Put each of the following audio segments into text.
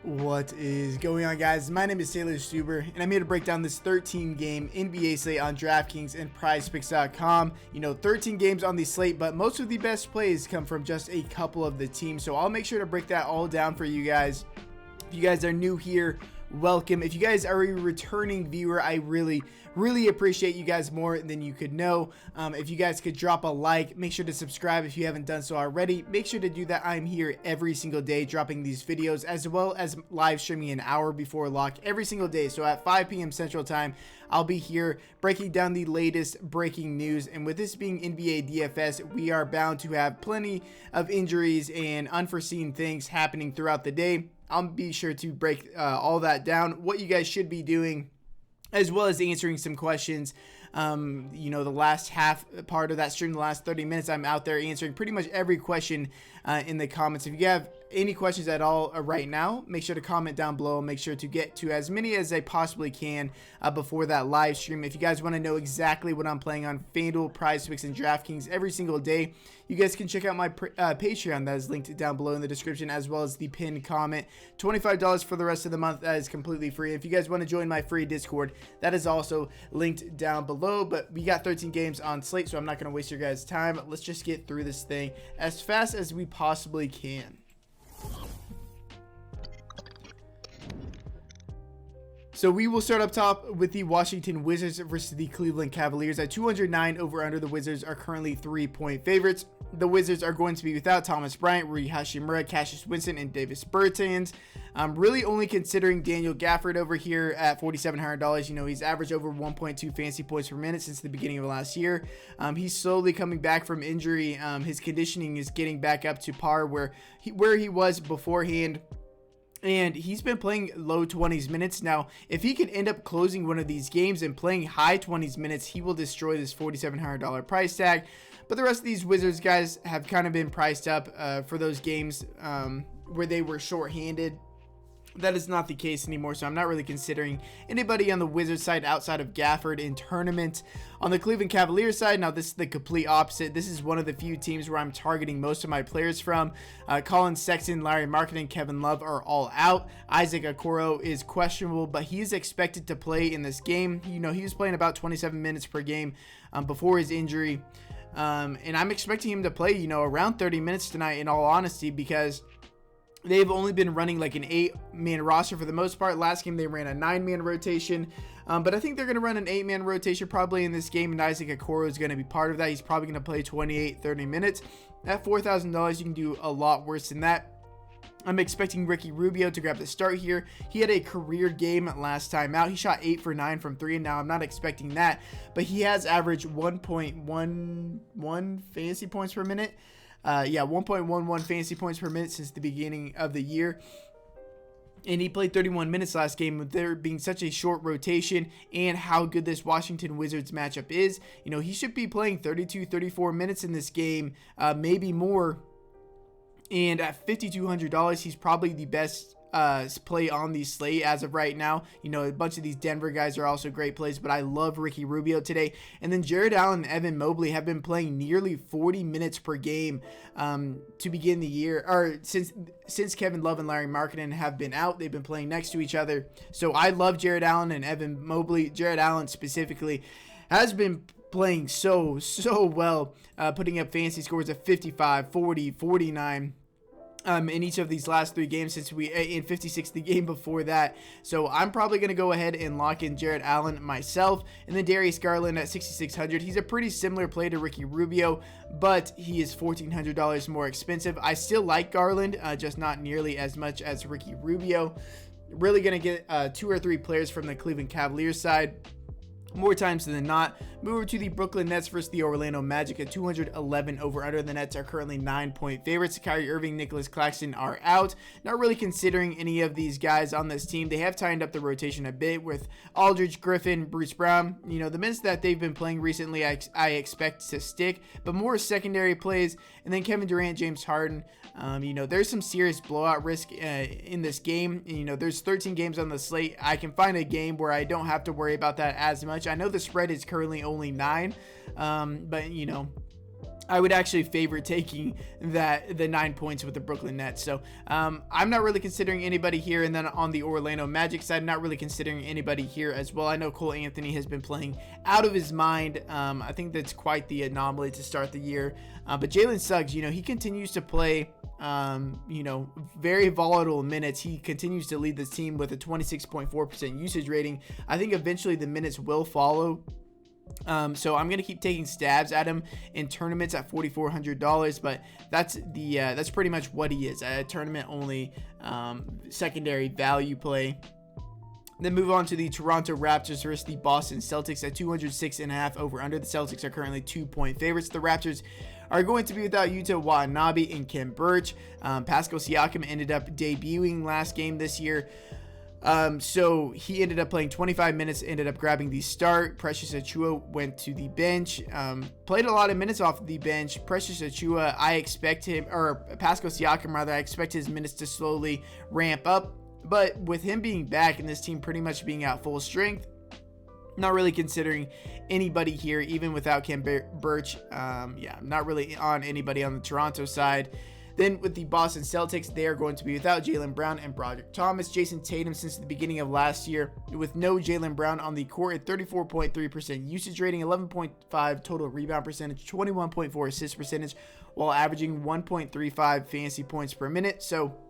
What is going on, guys? My name is Stuber, and I'm here to break down this 13-game NBA slate on Draftkings and PrizePicks.com. 13 games on the slate, but most of the best plays come from just a couple of the teams, so I'll make sure to break that all down for you guys. If you guys are new here, welcome. If you guys are a returning viewer, I really appreciate you guys more than you could know. If you guys could drop a like, make sure to subscribe if you haven't done so already. Make sure to do that. I'm here every single day dropping these videos, as well as live streaming an hour before lock every single day. So at 5 p.m. Central Time, I'll be here breaking down the latest breaking news. And with this being NBA DFS, we are bound to have plenty of injuries and unforeseen things happening throughout the day. I'll be sure to break all that down, what you guys should be doing, as well as answering some questions. The last part of that stream, the last 30 minutes, I'm out there answering pretty much every question in the comments. If you have any questions at all right now, make sure to comment down below. Make sure to get to as many as I possibly can before that live stream. If you guys want to know exactly what I'm playing on FanDuel, PrizePicks, and Draftkings every single day, you guys can check out my Patreon. That is linked down below in the description, as well as the pinned comment. $25 for the rest of the month. That is completely free. If you guys want to join my free Discord, that is also linked down below. But we got 13 games on slate, so I'm not going to waste your guys' time. Let's just get through this thing as fast as we possibly can. So we will start up top with the Washington Wizards versus the Cleveland Cavaliers. At 209 over under, the Wizards are currently 3-point favorites. The Wizards are going to be without Thomas Bryant, Rui Hachimura, Cassius Winston, and Davis Bertans. I'm really only considering Daniel Gafford over here at $4,700. He's averaged over 1.2 fantasy points per minute since the beginning of last year. He's slowly coming back from injury. His conditioning is getting back up to par where he was beforehand. And he's been playing low 20s minutes. Now, if he can end up closing one of these games and playing high 20s minutes, he will destroy this $4,700 price tag. But the rest of these Wizards guys have kind of been priced up for those games where they were shorthanded. That is not the case anymore, so I'm not really considering anybody on the Wizards side outside of Gafford in tournament. On the Cleveland Cavaliers side, now this is the complete opposite. This is one of the few teams where I'm targeting most of my players from. Colin Sexton, Larry Markkinen, and Kevin Love are all out. Isaac Okoro is questionable, but he is expected to play in this game. He was playing about 27 minutes per game before his injury. And I'm expecting him to play, around 30 minutes tonight, in all honesty, because they've only been running like an 8-man roster for the most part. Last game they ran a 9-man rotation, but I think they're going to run an 8-man rotation probably in this game, and Isaac Okoro is going to be part of that. He's probably going to play 28-30 minutes. At $4,000, you can do a lot worse than that. I'm expecting Ricky Rubio to grab the start here. He had a career game last time out. He shot 8 for 9 from 3, and now I'm not expecting that, but he has averaged 1.11 fantasy points per minute. 1.11 fantasy points per minute since the beginning of the year. And he played 31 minutes last game, with there being such a short rotation and how good this Washington Wizards matchup is. He should be playing 32, 34 minutes in this game, maybe more. And at $5,200, he's probably the best play on the slate as of right now. A bunch of these Denver guys are also great plays, but I love Ricky Rubio today. And then Jared Allen and Evan Mobley have been playing nearly 40 minutes per game to begin the year, or since Kevin Love and Larry Markkinen have been out. They've been playing next to each other. So I love Jared Allen and Evan Mobley. Jared Allen specifically has been playing so well, putting up fantasy scores of 55, 40, 49 in each of these last 3 games, since in 56 the game before that. So I'm probably going to go ahead and lock in Jared Allen myself. And then Darius Garland at $6,600. He's a pretty similar play to Ricky Rubio, but he is $1,400 more expensive. I still like Garland, just not nearly as much as Ricky Rubio. Really going to get 2 or 3 players from the Cleveland Cavaliers side more times than not. Move over to the Brooklyn Nets versus the Orlando Magic at 211 over under. The Nets are currently 9-point favorites. Kyrie Irving, Nicholas Claxton are out. Not really considering any of these guys on this team. They have tightened up the rotation a bit with Aldridge, Griffin, Bruce Brown. The minutes that they've been playing recently, I expect to stick, but more secondary plays. And then Kevin Durant, James Harden. There's some serious blowout risk in this game. There's 13 games on the slate. I can find a game where I don't have to worry about that as much. I know the spread is currently only 9, but I would actually favor taking the 9 points with the Brooklyn Nets. So I'm not really considering anybody here. And then on the Orlando Magic side, not really considering anybody here as well. I know Cole Anthony has been playing out of his mind. I think that's quite the anomaly to start the year. But Jalen Suggs, he continues to play, very volatile minutes. He continues to lead this team with a 26.4% usage rating. I think eventually the minutes will follow. So I'm going to keep taking stabs at him in tournaments at $4,400, but that's pretty much what he is, a tournament only secondary value play. Then move on to the Toronto Raptors versus the Boston Celtics at 206.5 over under. The Celtics are currently 2-point favorites. The Raptors are going to be without Yuta Watanabe and Khem Birch. Pascal Siakam ended up debuting last game this year. So he ended up playing 25 minutes, ended up grabbing the start. Precious Achiuwa went to the bench, played a lot of minutes off the bench. Precious Achiuwa, Pascal Siakam rather, I expect his minutes to slowly ramp up. But with him being back and this team pretty much being at full strength, not really considering anybody here, even without Khem Birch. Not really on anybody on the Toronto side. Then with the Boston Celtics, they are going to be without Jaylen Brown and Broderick Thomas. Jason Tatum since the beginning of last year with no Jaylen Brown on the court at 34.3% usage rating, 11.5 total rebound percentage, 21.4 assist percentage, while averaging 1.35 fantasy points per minute. So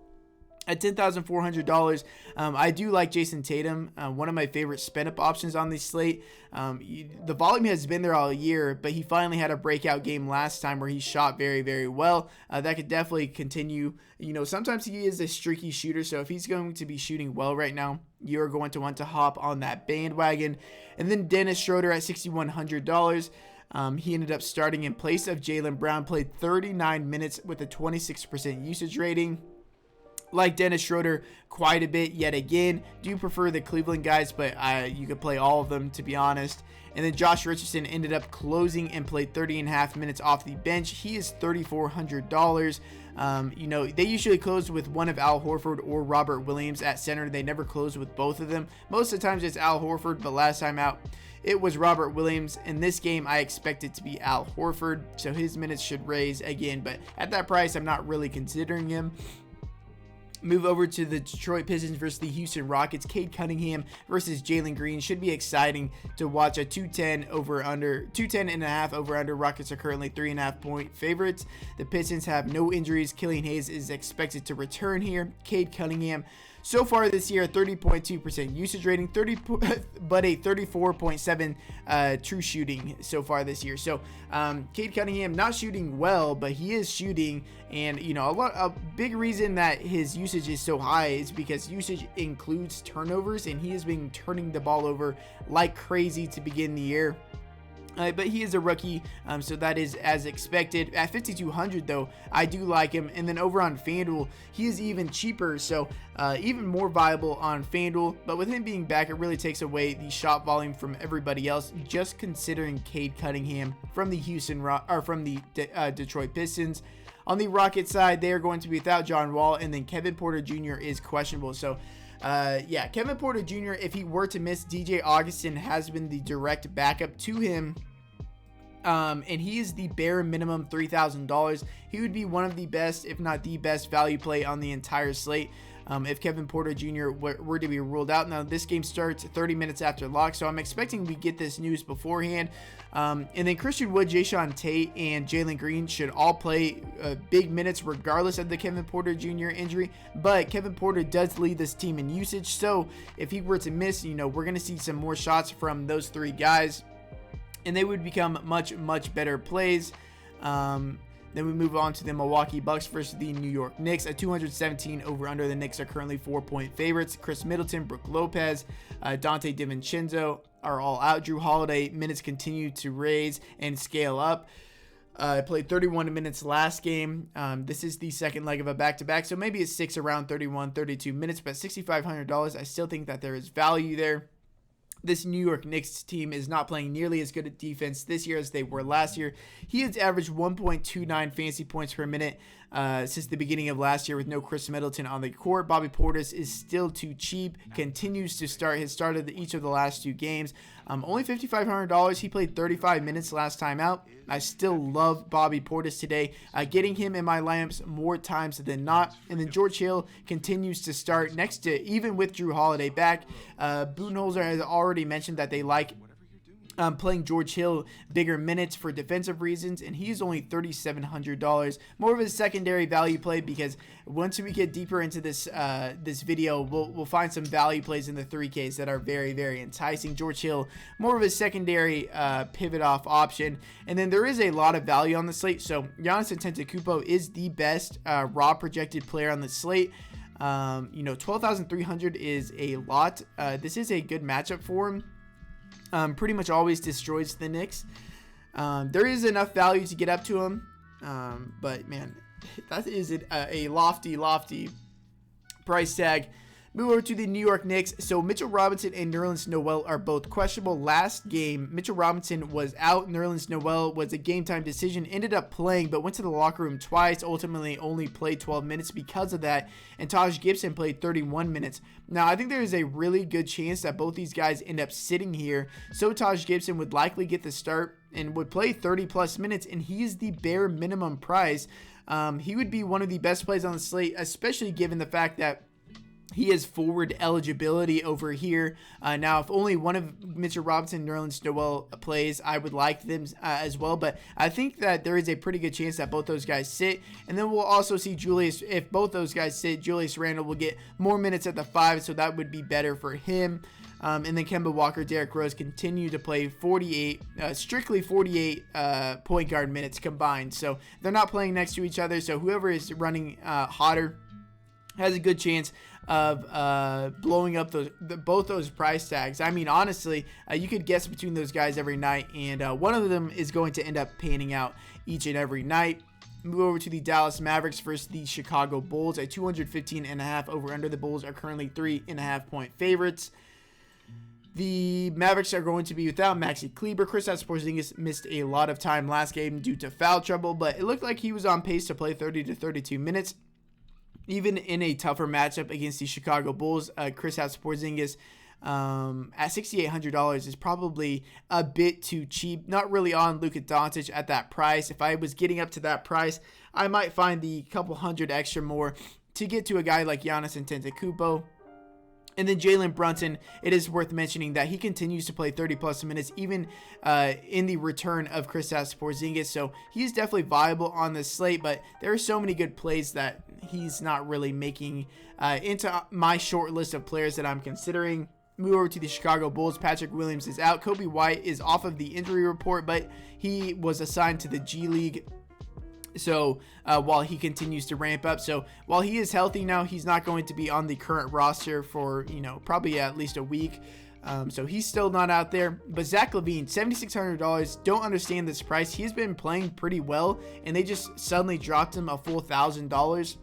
at $10,400, I do like Jason Tatum, one of my favorite spend-up options on this slate. The volume has been there all year, but he finally had a breakout game last time where he shot very, very well. That could definitely continue. Sometimes he is a streaky shooter, so if he's going to be shooting well right now, you're going to want to hop on that bandwagon. And then Dennis Schroeder at $6,100. He ended up starting in place of Jaylen Brown, played 39 minutes with a 26% usage rating. Like Dennis Schroeder quite a bit yet again. Do prefer the Cleveland guys, but you could play all of them, to be honest. And then Josh Richardson ended up closing and played 30.5 minutes off the bench. He is $3,400. They usually close with one of Al Horford or Robert Williams at center. They never close with both of them. Most of the times it's Al Horford, but last time out it was Robert Williams. In this game, I expect it to be Al Horford, so his minutes should raise again. But at that price, I'm not really considering him. Move over to the Detroit Pistons versus the Houston Rockets. Cade Cunningham versus Jalen Green should be exciting to watch. A 210 and a half over under. Rockets are currently 3.5 point favorites. The Pistons have no injuries. Killian Hayes is expected to return here. Cade Cunningham so far this year, 30.2% usage rating, but a 34.7 true shooting so far this year. So Cade Cunningham not shooting well, but he is shooting, and a big reason that his usage is so high is because usage includes turnovers, and he has been turning the ball over like crazy to begin the year. But he is a rookie, so that is as expected. At $5,200, though, I do like him. And then over on FanDuel, he is even cheaper, so even more viable on FanDuel. But with him being back, it really takes away the shot volume from everybody else. Just considering Cade Cunningham from the Detroit Pistons. On the Rocket side, they are going to be without John Wall, and then Kevin Porter Jr. is questionable. So Kevin Porter Jr., if he were to miss, DJ Augustin has been the direct backup to him. And he is the bare minimum $3,000. He would be one of the best, if not the best, value play on the entire slate. If Kevin Porter Jr. were to be ruled out. Now, this game starts 30 minutes after lock, so I'm expecting we get this news beforehand. And then Christian Wood, Jayshawn Tate, and Jalen Green should all play big minutes regardless of the Kevin Porter Jr. injury. But Kevin Porter does lead this team in usage, so if he were to miss, we're going to see some more shots from those three guys, and they would become much, much better plays. Then we move on to the Milwaukee Bucks versus the New York Knicks. At 217 over under, the Knicks are currently 4-point favorites. Chris Middleton, Brook Lopez, Dante DiVincenzo are all out. Drew Holiday minutes continue to raise and scale up. Played 31 minutes last game. This is the second leg of a back-to-back, so maybe it's 6 around 31, 32 minutes, but $6,500, I still think that there is value there. This New York Knicks team is not playing nearly as good a defense this year as they were last year. He has averaged 1.29 fantasy points per minute since the beginning of last year with no Chris Middleton on the court. Bobby Portis is still too cheap, continues to start. Has started each of the last 2 games. Only $5,500. He played 35 minutes last time out. I still love Bobby Portis today. Getting him in my lineups more times than not. And then George Hill continues to start next to, even with Drew Holiday back. Budenholzer has already mentioned that they like playing George Hill bigger minutes for defensive reasons, and he's only $3,700. More of a secondary value play, because once we get deeper into this this video, we'll find some value plays in the 3Ks that are very, very enticing. George Hill, more of a secondary pivot off option. And then there is a lot of value on the slate. So Giannis Antetokounmpo is the best raw projected player on the slate. 12,300 is a lot. This is a good matchup for him. Pretty much always destroys the Knicks. There is enough value to get up to him, but man, that is a lofty price tag. Move over to the New York Knicks. So Mitchell Robinson and Nerlens Noel are both questionable. Last game, Mitchell Robinson was out. Nerlens Noel was a game time decision, ended up playing, but went to the locker room twice. Ultimately only played 12 minutes because of that. And Taj Gibson played 31 minutes. Now, I think there is a really good chance that both these guys end up sitting here. So Taj Gibson would likely get the start and would play 30 plus minutes, and he's the bare minimum price. He would be one of the best plays on the slate, especially given the fact that he has forward eligibility over here. Now, if only one of Mitchell Robinson and Nerlens Noel plays, I would like them as well. But I think that there is a pretty good chance that both those guys sit. And then we'll also see Julius, if both those guys sit, Julius Randle will get more minutes at the 5, so that would be better for him. And then Kemba Walker, Derrick Rose continue to play strictly 48 point guard minutes combined. So they're not playing next to each other. So whoever is running hotter has a good chance of blowing up both those price tags. I mean, honestly, you could guess between those guys every night, and one of them is going to end up panning out each and every night. Move over to the Dallas Mavericks versus the Chicago Bulls at 215.5 over under. The Bulls are currently 3.5 point favorites. The Mavericks are going to be without Maxi Kleber. Kristaps Porzingis missed a lot of time last game due to foul trouble, but it looked like he was on pace to play 30 to 32 minutes. Even in a tougher matchup against the Chicago Bulls, Kristaps Porzingis at $6,800 is probably a bit too cheap. Not really on Luka Doncic at that price. If I was getting up to that price, I might find the couple hundred extra more to get to a guy like Giannis Antetokounmpo. And then Jalen Brunson, it is worth mentioning that he continues to play 30-plus minutes, even in the return of Kristaps Porzingis. So he's definitely viable on the slate, but there are so many good plays that he's not really making into my short list of players that I'm considering. Move over to the Chicago Bulls. Patrick Williams is out. Kobe White is off of the injury report, but he was assigned to the G League. So while he continues to ramp up, so while he is healthy now, he's not going to be on the current roster for, probably at least a week. So he's still not out there. But Zach LaVine, $7,600. Don't understand this price. He's been playing pretty well, and they just suddenly dropped him a full $1,000.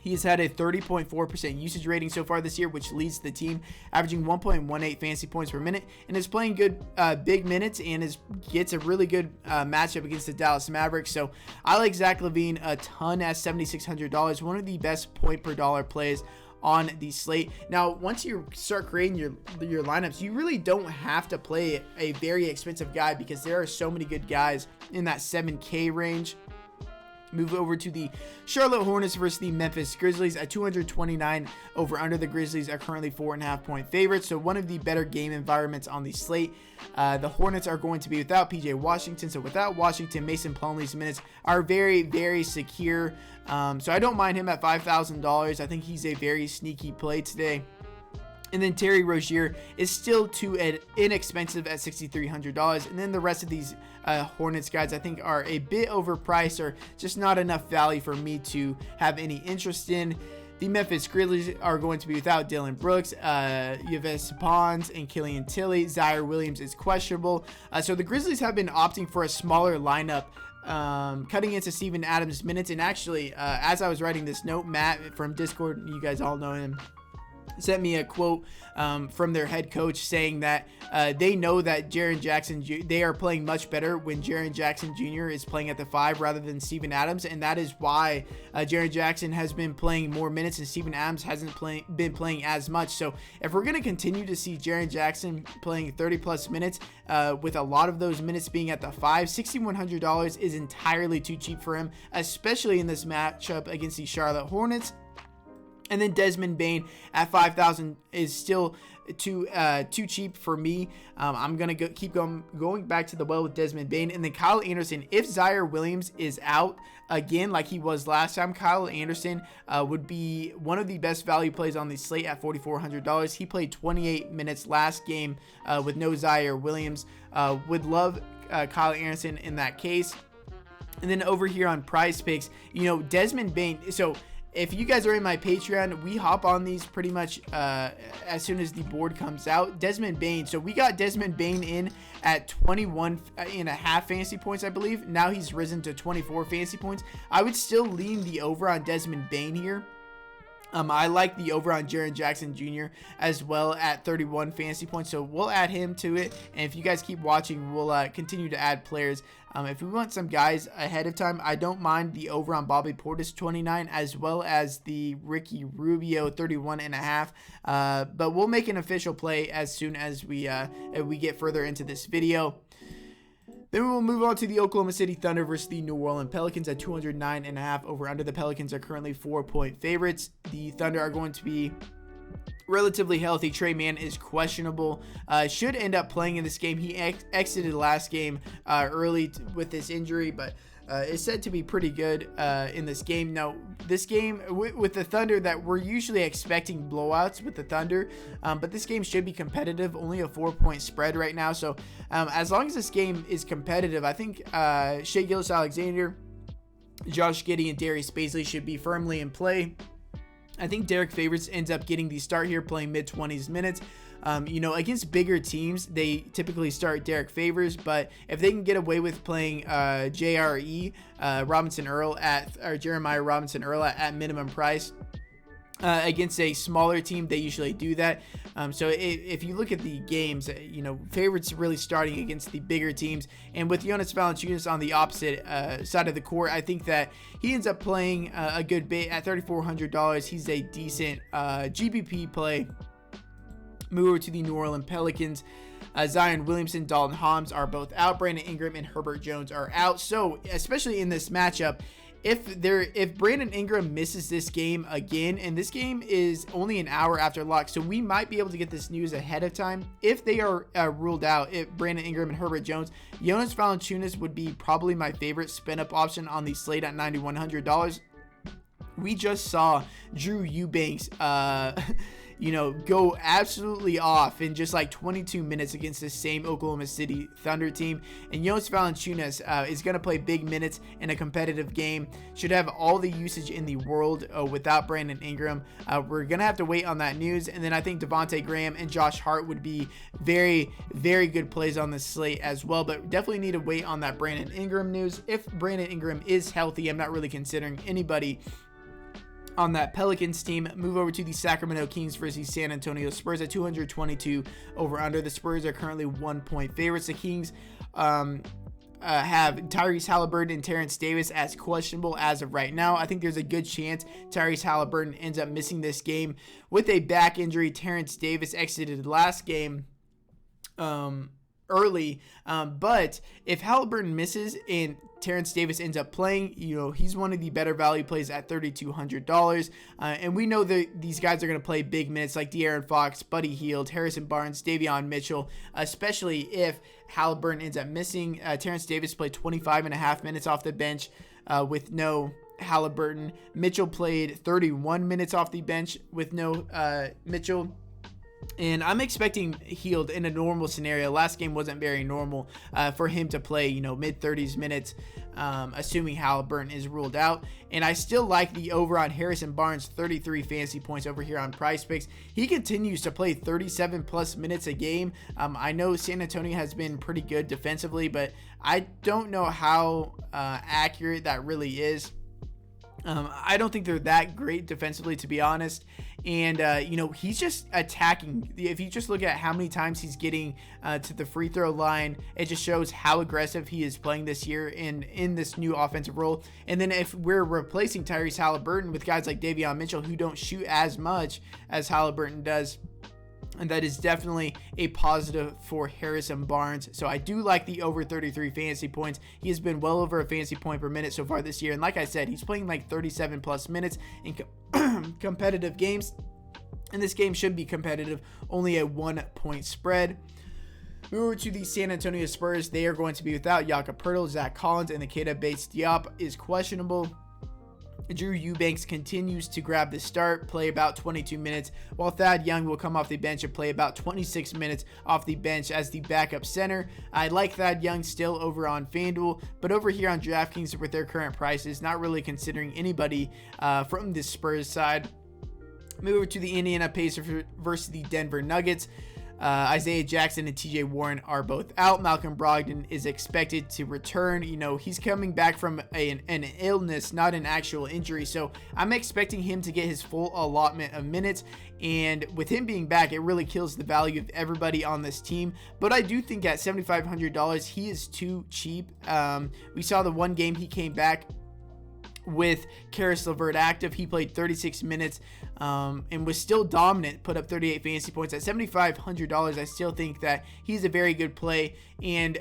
He's had a 30.4% usage rating so far this year, which leads the team, averaging 1.18 fantasy points per minute, and is playing good big minutes and gets a really good matchup against the Dallas Mavericks. So I like Zach LaVine a ton at $7,600, one of the best point per dollar plays on the slate. Now, once you start creating your lineups, you really don't have to play a very expensive guy because there are so many good guys in that 7K range. Move over to the Charlotte Hornets versus the Memphis Grizzlies at 229 over under. The Grizzlies are currently 4.5 point favorites, so one of the better game environments on the slate. The Hornets are going to be without PJ Washington, so without Washington, Mason Plumlee's minutes are very, very secure. So I don't mind him at $5,000. I think he's a very sneaky play today. And then Terry Rozier is still too inexpensive at $6,300. And then the rest of these Hornets guys I think are a bit overpriced or just not enough value for me to have any interest in. The Memphis Grizzlies are going to be without Dylan Brooks, Yves Pons, and Killian Tilly. Zaire Williams is questionable. So the Grizzlies have been opting for a smaller lineup, cutting into Steven Adams' minutes. And actually, as I was writing this note, Matt from Discord, you guys all know him, sent me a quote from their head coach saying that they know that Jaren Jackson, they are playing much better when Jaren Jackson Jr. is playing at the 5 rather than Steven Adams, and that is why Jaren Jackson has been playing more minutes and Steven Adams hasn't been playing as much. So if we're going to continue to see Jaren Jackson playing 30 plus minutes with a lot of those minutes being at the 5, $6,100 is entirely too cheap for him, especially in this matchup against the Charlotte Hornets. And then Desmond Bane at $5,000 is still too cheap for me. I'm gonna keep going back to the well with Desmond Bane, and then Kyle Anderson. If Zaire Williams is out again like he was last time, Kyle Anderson would be one of the best value plays on the slate at $4,400. He played 28 minutes last game with no Zaire Williams. Would love Kyle Anderson in that case. And then over here on Prize Picks, Desmond Bane. So if you guys are in my Patreon, we hop on these pretty much as soon as the board comes out. Desmond Bane. So we got Desmond Bane in at 21.5 fantasy points, I believe. Now he's risen to 24 fantasy points. I would still lean the over on Desmond Bane here. I like the over on Jaren Jackson Jr. as well at 31 fantasy points, so we'll add him to it. And if you guys keep watching, we'll continue to add players. If we want some guys ahead of time, I don't mind the over on Bobby Portis 29 as well as the Ricky Rubio 31.5. But we'll make an official play as soon as we get further into this video. Then we will move on to the Oklahoma City Thunder versus the New Orleans Pelicans at 209.5 over under. The Pelicans are currently 4-point favorites. The Thunder are going to be relatively healthy. Trey Mann is questionable. Should end up playing in this game. He exited last game early with this injury, but is said to be pretty good in this game. Now, this game with the Thunder, that we're usually expecting blowouts with the Thunder, but this game should be competitive. Only a 4-point spread right now. So as long as this game is competitive, I think Shai Gilgeous-Alexander, Josh Giddey, and Darius Bazley should be firmly in play. I think Derek Favors ends up getting the start here, playing mid-20s minutes. Against bigger teams, they typically start Derek Favors, but if they can get away with playing JRE Jeremiah Robinson Earl at minimum price against a smaller team, they usually do that. So if you look at the games, favorites really starting against the bigger teams, and with Jonas Valanciunas on the opposite side of the court, I think that he ends up playing a good bit at $3,400. He's a decent GPP play. Move over to the New Orleans Pelicans. Zion Williamson, Dalton Holmes are both out. Brandon Ingram and Herbert Jones are out. So especially in this matchup, if Brandon Ingram misses this game again, and this game is only an hour after lock, so we might be able to get this news ahead of time. If they are ruled out, if Brandon Ingram and Herbert Jones, Jonas Valanciunas would be probably my favorite spin-up option on the slate at $9,100. We just saw Drew Eubanks go absolutely off in just like 22 minutes against the same Oklahoma City Thunder team. And Jonas Valanciunas is going to play big minutes in a competitive game. Should have all the usage in the world without Brandon Ingram. We're going to have to wait on that news. And then I think Devontae Graham and Josh Hart would be very, very good plays on this slate as well. But definitely need to wait on that Brandon Ingram news. If Brandon Ingram is healthy, I'm not really considering anybody on that Pelicans team. Move over to the Sacramento Kings versus San Antonio Spurs at 222 over under. The Spurs are currently 1-point favorites. The Kings have Tyrese Halliburton and Terrence Davis as questionable as of right now. I think there's a good chance Tyrese Halliburton ends up missing this game with a back injury. Terrence Davis exited last game early, but if Halliburton misses and Terrence Davis ends up playing, he's one of the better value plays at $3,200. And we know that these guys are going to play big minutes like De'Aaron Fox, Buddy Hield, Harrison Barnes, Davion Mitchell, especially if Halliburton ends up missing. Terrence Davis played 25.5 minutes off the bench with no Halliburton. Mitchell played 31 minutes off the bench with no Mitchell. And I'm expecting Hield in a normal scenario. Last game wasn't very normal for him to play, mid-30s minutes, assuming Halliburton is ruled out. And I still like the over on Harrison Barnes, 33 fantasy points over here on Prize Picks. He continues to play 37-plus minutes a game. I know San Antonio has been pretty good defensively, but I don't know how accurate that really is. I don't think they're that great defensively, to be honest. And, he's just attacking. If you just look at how many times he's getting to the free throw line, it just shows how aggressive he is playing this year in this new offensive role. And then if we're replacing Tyrese Halliburton with guys like Davion Mitchell who don't shoot as much as Halliburton does, and that is definitely a positive for Harrison Barnes. So I do like the over 33 fantasy points. He has been well over a fantasy point per minute so far this year. And like I said, he's playing like 37 plus minutes in competitive games. And this game should be competitive, only a 1-point spread. Move over to the San Antonio Spurs. They are going to be without Jakob Poeltl, Zach Collins, and Keita Bates-Diop is questionable. Drew Eubanks continues to grab the start, play about 22 minutes, while Thad Young will come off the bench and play about 26 minutes off the bench as the backup center. I like Thad Young still over on FanDuel, but over here on DraftKings with their current prices, not really considering anybody from the Spurs side. Move over to the Indiana Pacers versus the Denver Nuggets. Isaiah Jackson and TJ Warren are both out. Malcolm Brogdon is expected to return. He's coming back from an illness, not an actual injury. So I'm expecting him to get his full allotment of minutes. And with him being back, it really kills the value of everybody on this team. But I do think at $7,500, he is too cheap. We saw the one game he came back with Karis LeVert active. He played 36 minutes and was still dominant, put up 38 fantasy points. At $7,500, I still think that he's a very good play. And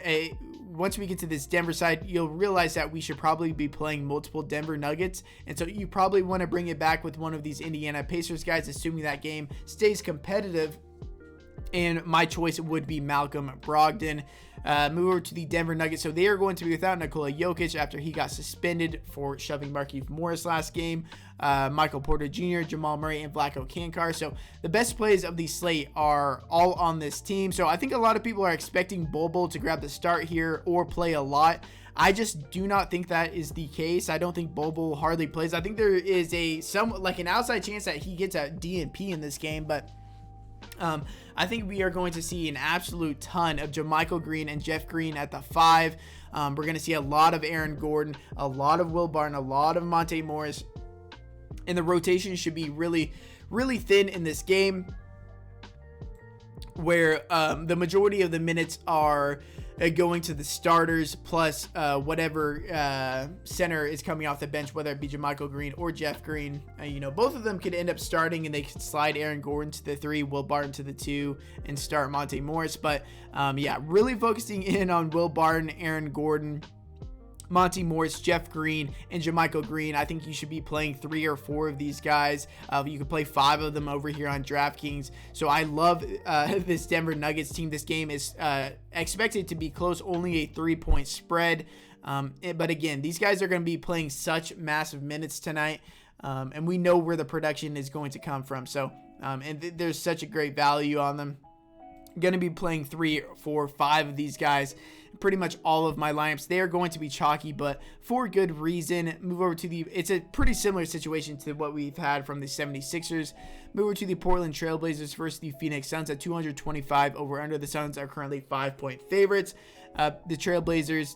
once we get to this Denver side, you'll realize that we should probably be playing multiple Denver Nuggets. And so you probably want to bring it back with one of these Indiana Pacers guys, assuming that game stays competitive. And my choice would be Malcolm Brogdon. Move over to the Denver Nuggets. So they are going to be without Nikola Jokic after he got suspended for shoving Markieff Morris last game. Michael Porter Jr., Jamal Murray, and Vlatko Cancar. So the best plays of the slate are all on this team. So I think a lot of people are expecting Bol Bol to grab the start here or play a lot. I just do not think that is the case. I don't think Bol Bol hardly plays. I think there is an outside chance that he gets a DNP in this game, but I think we are going to see an absolute ton of JaMychal Green and Jeff Green at the 5. We're going to see a lot of Aaron Gordon, a lot of Will Barton, a lot of Monte Morris. And the rotation should be really, really thin in this game, where the majority of the minutes are going to the starters plus whatever center is coming off the bench, whether it be JaMychal Green or Jeff Green. Both of them could end up starting, and they could slide Aaron Gordon to the 3, Will Barton to the 2, and start Monte Morris. But really focusing in on Will Barton, Aaron Gordon, Monte Morris, Jeff Green, and JaMychal Green. I think you should be playing 3 or 4 of these guys. You can play 5 of them over here on DraftKings. So I love this Denver Nuggets team. This game is expected to be close, only a 3-point spread. But again, these guys are going to be playing such massive minutes tonight. And we know where the production is going to come from. So, there's such a great value on them. Going to be playing 3, 4, 5 of these guys. Pretty much all of my lineups, they are going to be chalky, but for good reason. Move over to it's a pretty similar situation to what we've had from the 76ers. Move over to the Portland Trailblazers versus the Phoenix Suns at 225 over under. The Suns are currently 5-point favorites. The Trailblazers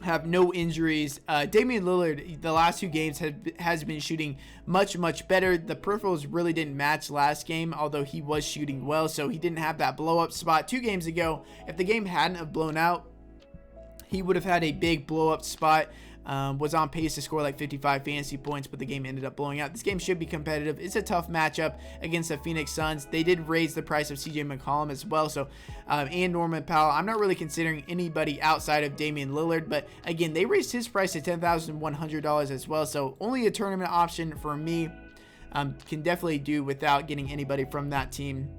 have no injuries. Damian Lillard, the last 2 games, has been shooting much, much better. The peripherals really didn't match last game, although he was shooting well, so he didn't have that blow-up spot 2 games ago. If the game hadn't have blown out, he would have had a big blow-up spot. Was on pace to score like 55 fantasy points, but the game ended up blowing out. This game should be competitive. It's a tough matchup against the Phoenix Suns. They did raise the price of CJ McCollum as well, so and Norman Powell. I'm not really considering anybody outside of Damian Lillard, but again, they raised his price to $10,100 as well, so only a tournament option for me. Can definitely do without getting anybody from that team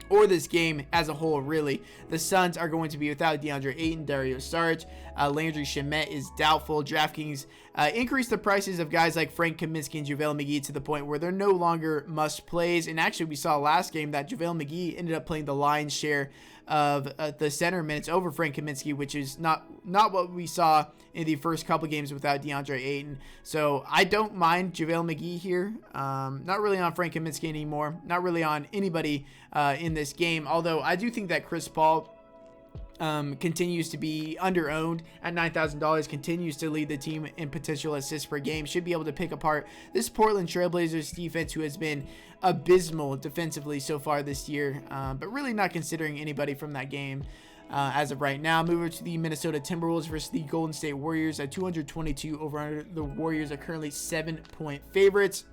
or this game as a whole, really. The Suns are going to be without DeAndre Ayton, Dario Saric. Landry Shamet is doubtful. DraftKings increased the prices of guys like Frank Kaminsky and JaVale McGee to the point where they're no longer must plays. And actually, we saw last game that JaVale McGee ended up playing the lion's share of the center minutes over Frank Kaminsky, which is not what we saw in the first couple games without DeAndre Ayton. So I don't mind JaVale McGee here. Not really on Frank Kaminsky anymore. Not really on anybody in this game. Although I do think that Chris Paul continues to be under-owned at $9,000, continues to lead the team in potential assists per game, should be able to pick apart this Portland Trailblazers defense, who has been abysmal defensively so far this year, but really not considering anybody from that game as of right now. Move over to the Minnesota Timberwolves versus the Golden State Warriors at 222 over under. The Warriors are currently 7-point favorites.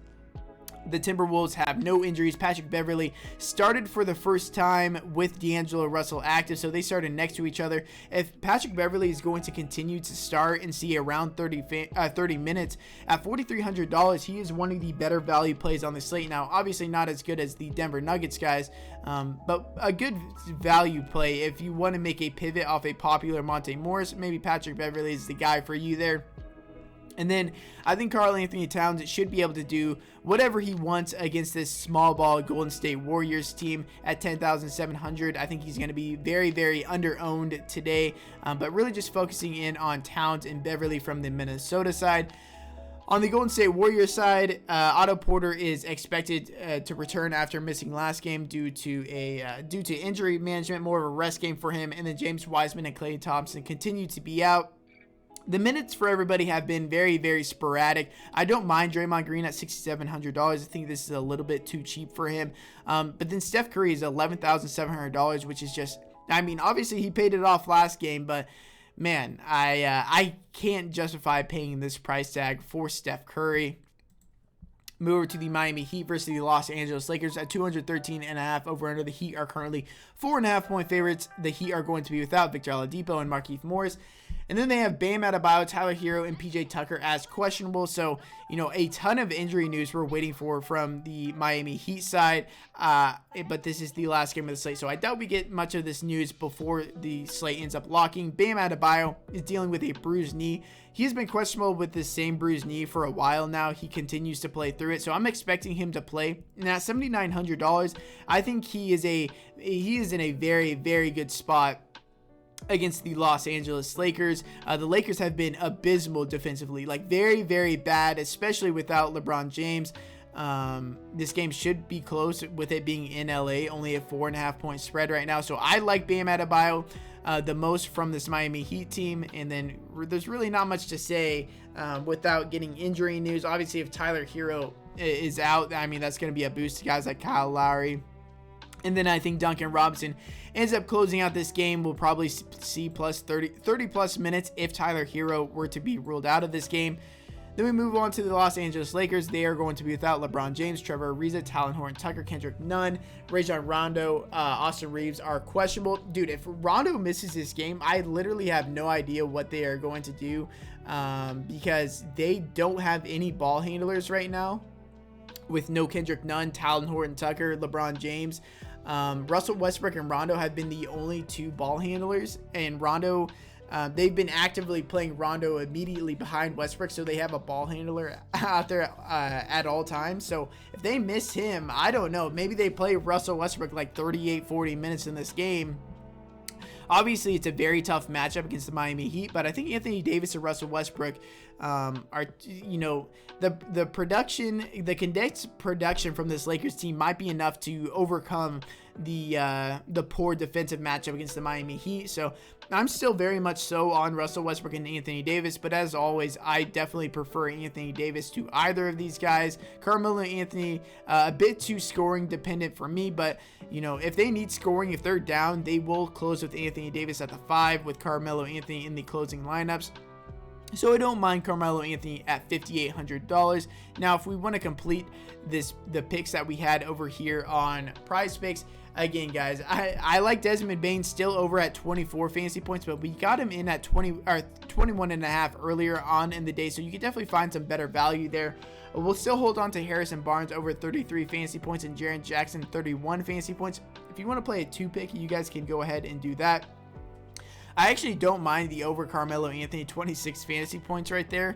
The Timberwolves have no injuries. Patrick Beverley started for the first time with D'Angelo Russell active, so they started next to each other. If Patrick Beverley is going to continue to start and see around 30 minutes at $4,300, he is one of the better value plays on the slate. Now, obviously not as good as the Denver Nuggets guys, but a good value play. If you want to make a pivot off a popular Monte Morris, maybe Patrick Beverley is the guy for you there. And then I think Karl-Anthony Towns should be able to do whatever he wants against this small ball Golden State Warriors team at $10,700. I think he's going to be very, very under-owned today, but really just focusing in on Towns and Beverley from the Minnesota side. On the Golden State Warriors side, Otto Porter is expected to return after missing last game due to injury management, more of a rest game for him. And then James Wiseman and Klay Thompson continue to be out. The minutes for everybody have been very, very sporadic. I don't mind Draymond Green at $6,700. I think this is a little bit too cheap for him. But then Steph Curry is $11,700, which is just, I mean, obviously he paid it off last game, but man, I can't justify paying this price tag for Steph Curry. Move over to the Miami Heat versus the Los Angeles Lakers at 213.5 over under. The Heat are currently 4.5-point favorites. The Heat are going to be without Victor Oladipo and Markieff Morris. And then they have Bam Adebayo, Tyler Hero, and PJ Tucker as questionable. So, a ton of injury news we're waiting for from the Miami Heat side. But this is the last game of the slate, so I doubt we get much of this news before the slate ends up locking. Bam Adebayo is dealing with a bruised knee. He has been questionable with the same bruised knee for a while now. He continues to play through it, so I'm expecting him to play. And at $7,900, I think he is in a very, very good spot against the Los Angeles Lakers. The Lakers have been abysmal defensively, like very, very bad, especially without LeBron James. This game should be close with it being in LA, only a 4.5-point spread right now. So I like Bam Adebayo the most from this Miami Heat team. And then there's really not much to say without getting injury news. Obviously, if Tyler Hero is out, I mean, that's going to be a boost to guys like Kyle Lowry. And then I think Duncan Robinson ends up closing out this game. We'll probably see plus 30 plus minutes if Tyler Hero were to be ruled out of this game. Then we move on to the Los Angeles Lakers. They are going to be without LeBron James, Trevor Ariza, Talon Horton Tucker, Kendrick Nunn, Rajon Rondo, Austin Reeves are questionable. Dude, if Rondo misses this game, I literally have no idea what they are going to do because they don't have any ball handlers right now with no Kendrick Nunn, Talon Horton Tucker, LeBron James. Russell Westbrook and Rondo have been the only two ball handlers, and Rondo, they've been actively playing Rondo immediately behind Westbrook, so they have a ball handler out there at all times. So if they miss him, I don't know. Maybe they play Russell Westbrook like 40 minutes in this game. Obviously, it's a very tough matchup against the Miami Heat, but I think Anthony Davis and Russell Westbrook are, the production, the condensed production from this Lakers team might be enough to overcome the poor defensive matchup against the Miami Heat. So I'm still very much so on Russell Westbrook and Anthony Davis, but as always, I definitely prefer Anthony Davis to either of these guys. Carmelo Anthony, a bit too scoring dependent for me, but if they need scoring, if they're down, they will close with Anthony Davis at the 5 with Carmelo Anthony in the closing lineups. So I don't mind Carmelo Anthony at $5,800. Now, if we want to complete the picks that we had over here on Prize Picks, again, guys, I like Desmond Bane still over at 24 fantasy points, but we got him in at 21.5 earlier on in the day, so you can definitely find some better value there. We'll still hold on to Harrison Barnes over 33 fantasy points and Jaren Jackson 31 fantasy points. If you want to play a 2-pick, you guys can go ahead and do that. I actually don't mind the over Carmelo Anthony 26 fantasy points right there.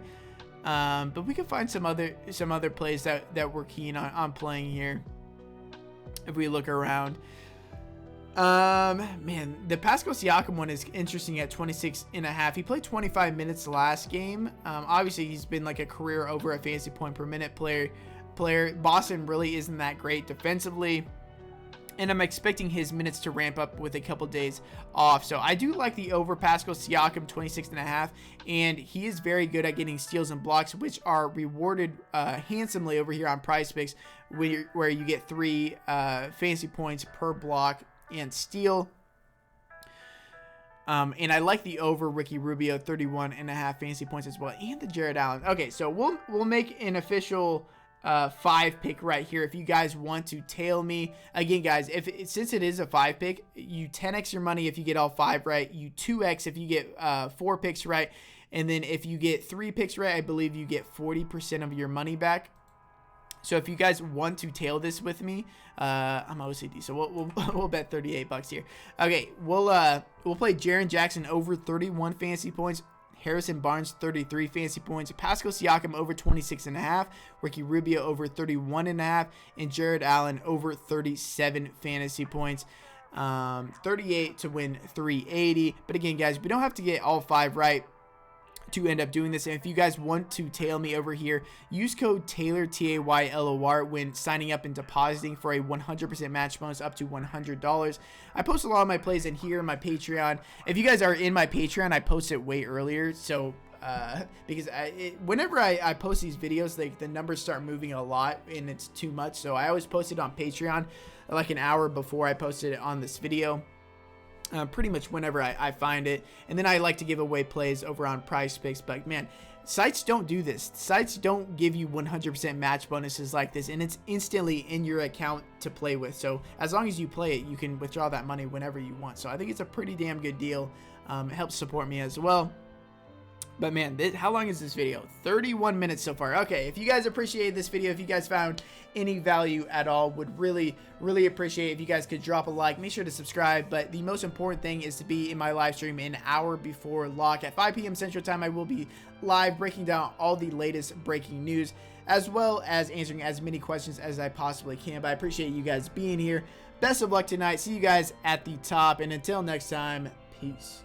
But we can find some other plays that we're keen on playing here if we look around. Man, the Pascal Siakam one is interesting at 26.5. He played 25 minutes last game. Obviously, he's been like a career over a fantasy point per minute player. Boston really isn't that great defensively. and I'm expecting his minutes to ramp up with a couple days off. So I do like the over Pascal Siakam, 26.5, and he is very good at getting steals and blocks, which are rewarded handsomely over here on Prize Picks, where you get 3 fantasy points per block and steal. And I like the over Ricky Rubio, 31.5 fantasy points as well, and the Jared Allen. Okay, so we'll make an official 5 pick right here if you guys want to tail me. Again, guys, since it is a 5 pick, you 10x your money if you get all 5 right, you 2x if you get 4 picks right, and then if you get 3 picks right, I believe you get 40% of your money back. So if you guys want to tail this with me, I'm OCD, so we'll bet $38 here. Okay, we'll play Jaren Jackson over 31 fantasy points, Harrison Barnes 33 fantasy points, Pascal Siakam over 26.5, Ricky Rubio over 31.5, and Jared Allen over 37 fantasy points. 38 to win 380. But again, guys, we don't have to get all 5 right to end up doing this. And if you guys want to tail me over here, use code Taylor, TAYLOR, when signing up and depositing for a 100% match bonus up to $100. I post a lot of my plays in here in my Patreon. If you guys are in my Patreon, I post it way earlier, so because whenever I post these videos, the numbers start moving a lot and it's too much, so I always post it on Patreon like an hour before I posted it on this video. Pretty much whenever I find it. And then I like to give away plays over on Prize Picks. But man, sites don't do this. Sites don't give you 100% match bonuses like this, and it's instantly in your account to play with. So as long as you play it, you can withdraw that money whenever you want. So I think it's a pretty damn good deal. It helps support me as well. But man, how long is this video? 31 minutes so far. Okay, if you guys appreciated this video, if you guys found any value at all, would really appreciate if you guys could drop a like. Make sure to subscribe. But the most important thing is to be in my live stream an hour before lock. At 5 p.m. Central Time, I will be live breaking down all the latest breaking news, as well as answering as many questions as I possibly can. But I appreciate you guys being here. Best of luck tonight. See you guys at the top. And until next time, peace.